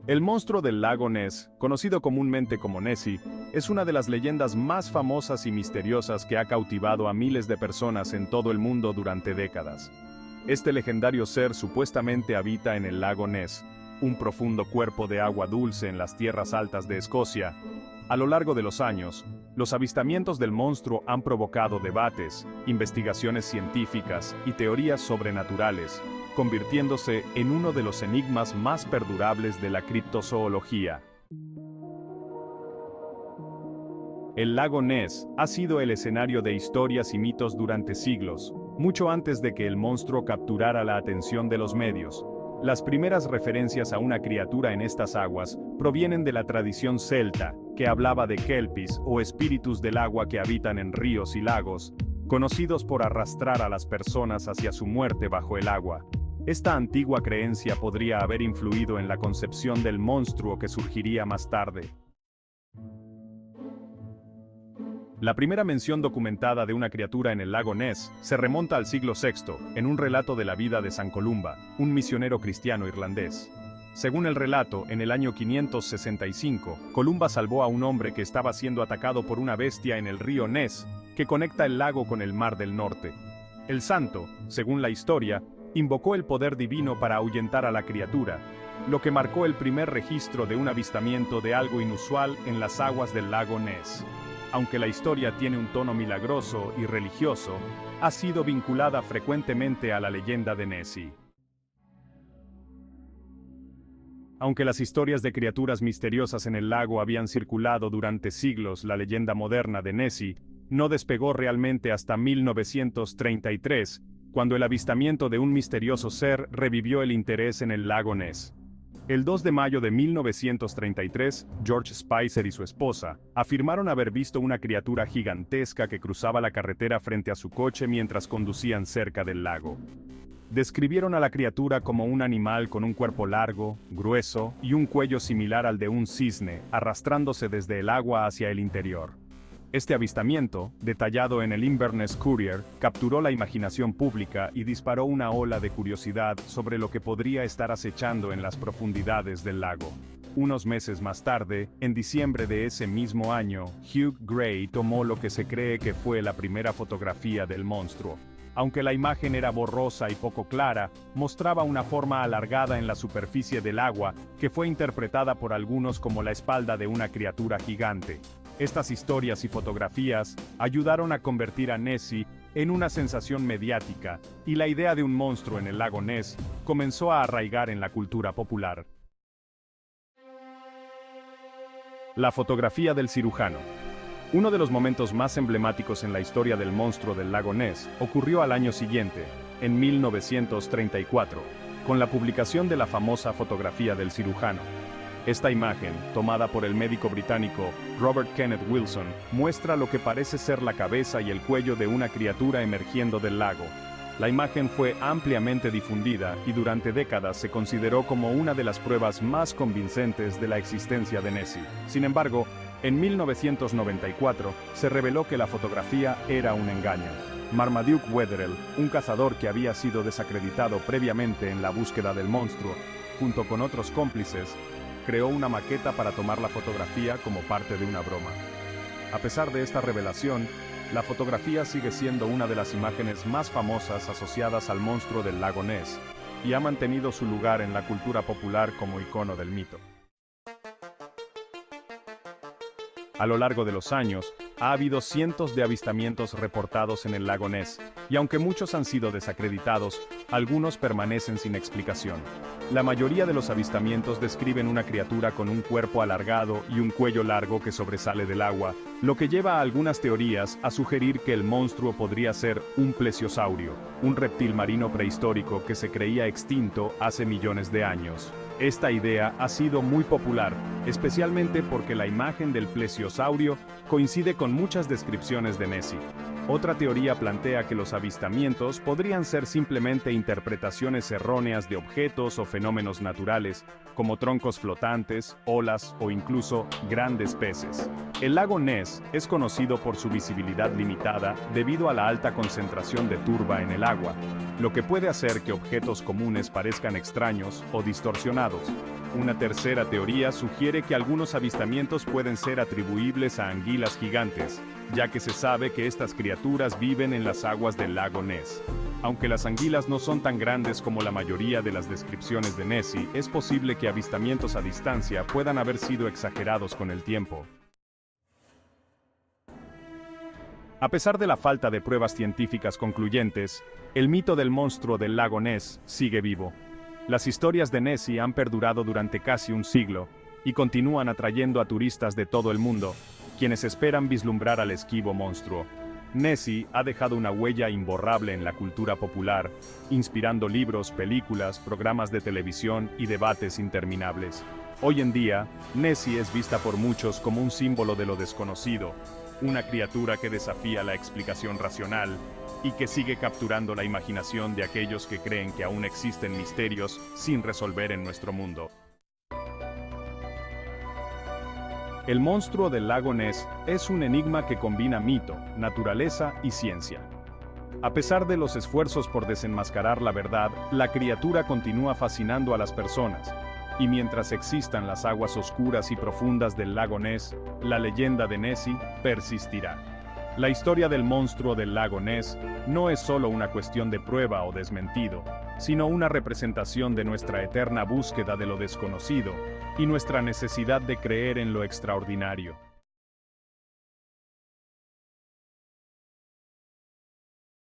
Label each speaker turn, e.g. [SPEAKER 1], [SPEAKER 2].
[SPEAKER 1] El monstruo del lago Ness, conocido comúnmente como Nessie, es una de las leyendas más famosas y misteriosas que ha cautivado a miles de personas en todo el mundo durante décadas. Este legendario ser supuestamente habita en el lago Ness, un profundo cuerpo de agua dulce en las tierras altas de Escocia. A lo largo de los años, los avistamientos del monstruo han provocado debates, investigaciones científicas y teorías sobrenaturales, convirtiéndose en uno de los enigmas más perdurables de la criptozoología. El lago Ness ha sido el escenario de historias y mitos durante siglos, mucho antes de que el monstruo capturara la atención de los medios. Las primeras referencias a una criatura en estas aguas provienen de la tradición celta, que hablaba de kelpis o espíritus del agua que habitan en ríos y lagos, conocidos por arrastrar a las personas hacia su muerte bajo el agua. Esta antigua creencia podría haber influido en la concepción del monstruo que surgiría más tarde. La primera mención documentada de una criatura en el lago Ness se remonta al siglo VI, en un relato de la vida de San Columba, un misionero cristiano irlandés. Según el relato, en el año 565, Columba salvó a un hombre que estaba siendo atacado por una bestia en el río Ness, que conecta el lago con el Mar del Norte. El santo, según la historia, invocó el poder divino para ahuyentar a la criatura, lo que marcó el primer registro de un avistamiento de algo inusual en las aguas del lago Ness. Aunque la historia tiene un tono milagroso y religioso, ha sido vinculada frecuentemente a la leyenda de Nessie. Aunque las historias de criaturas misteriosas en el lago habían circulado durante siglos, la leyenda moderna de Nessie no despegó realmente hasta 1933, cuando el avistamiento de un misterioso ser revivió el interés en el lago Ness. El 2 de mayo de 1933, George Spicer y su esposa afirmaron haber visto una criatura gigantesca que cruzaba la carretera frente a su coche mientras conducían cerca del lago. Describieron a la criatura como un animal con un cuerpo largo, grueso y un cuello similar al de un cisne, arrastrándose desde el agua hacia el interior. Este avistamiento, detallado en el Inverness Courier, capturó la imaginación pública y disparó una ola de curiosidad sobre lo que podría estar acechando en las profundidades del lago. Unos meses más tarde, en diciembre de ese mismo año, Hugh Gray tomó lo que se cree que fue la primera fotografía del monstruo. Aunque la imagen era borrosa y poco clara, mostraba una forma alargada en la superficie del agua que fue interpretada por algunos como la espalda de una criatura gigante. Estas historias y fotografías ayudaron a convertir a Nessie en una sensación mediática, y la idea de un monstruo en el lago Ness comenzó a arraigar en la cultura popular. La fotografía del cirujano. Uno de los momentos más emblemáticos en la historia del monstruo del lago Ness ocurrió al año siguiente, en 1934, con la publicación de la famosa fotografía del cirujano. Esta imagen, tomada por el médico británico Robert Kenneth Wilson, muestra lo que parece ser la cabeza y el cuello de una criatura emergiendo del lago. La imagen fue ampliamente difundida y durante décadas se consideró como una de las pruebas más convincentes de la existencia de Nessie. Sin embargo, en 1994 se reveló que la fotografía era un engaño. Marmaduke Wetherell, un cazador que había sido desacreditado previamente en la búsqueda del monstruo, junto con otros cómplices, creó una maqueta para tomar la fotografía como parte de una broma. A pesar de esta revelación, la fotografía sigue siendo una de las imágenes más famosas asociadas al monstruo del lago Ness, y ha mantenido su lugar en la cultura popular como icono del mito. A lo largo de los años, ha habido cientos de avistamientos reportados en el lago Ness, y aunque muchos han sido desacreditados, algunos permanecen sin explicación. La mayoría de los avistamientos describen una criatura con un cuerpo alargado y un cuello largo que sobresale del agua, lo que lleva a algunas teorías a sugerir que el monstruo podría ser un plesiosaurio, un reptil marino prehistórico que se creía extinto hace millones de años. Esta idea ha sido muy popular, especialmente porque la imagen del plesiosaurio coincide con muchas descripciones de Nessie. Otra teoría plantea que los avistamientos podrían ser simplemente interpretaciones erróneas de objetos o fenómenos naturales, como troncos flotantes, olas o incluso grandes peces. El lago Ness es conocido por su visibilidad limitada debido a la alta concentración de turba en el agua, lo que puede hacer que objetos comunes parezcan extraños o distorsionados. Una tercera teoría sugiere que algunos avistamientos pueden ser atribuibles a anguilas gigantes, ya que se sabe que estas criaturas viven en las aguas del lago Ness. Aunque las anguilas no son tan grandes como la mayoría de las descripciones de Nessie, es posible que avistamientos a distancia puedan haber sido exagerados con el tiempo. A pesar de la falta de pruebas científicas concluyentes, el mito del monstruo del lago Ness sigue vivo. Las historias de Nessie han perdurado durante casi un siglo, y continúan atrayendo a turistas de todo el mundo, quienes esperan vislumbrar al esquivo monstruo. Nessie ha dejado una huella imborrable en la cultura popular, inspirando libros, películas, programas de televisión y debates interminables. Hoy en día, Nessie es vista por muchos como un símbolo de lo desconocido, una criatura que desafía la explicación racional y que sigue capturando la imaginación de aquellos que creen que aún existen misterios sin resolver en nuestro mundo. El monstruo del lago Ness es un enigma que combina mito, naturaleza y ciencia. A pesar de los esfuerzos por desenmascarar la verdad, la criatura continúa fascinando a las personas, y mientras existan las aguas oscuras y profundas del lago Ness, la leyenda de Nessie persistirá. La historia del monstruo del lago Ness no es solo una cuestión de prueba o desmentido, sino una representación de nuestra eterna búsqueda de lo desconocido y nuestra necesidad de creer en lo extraordinario.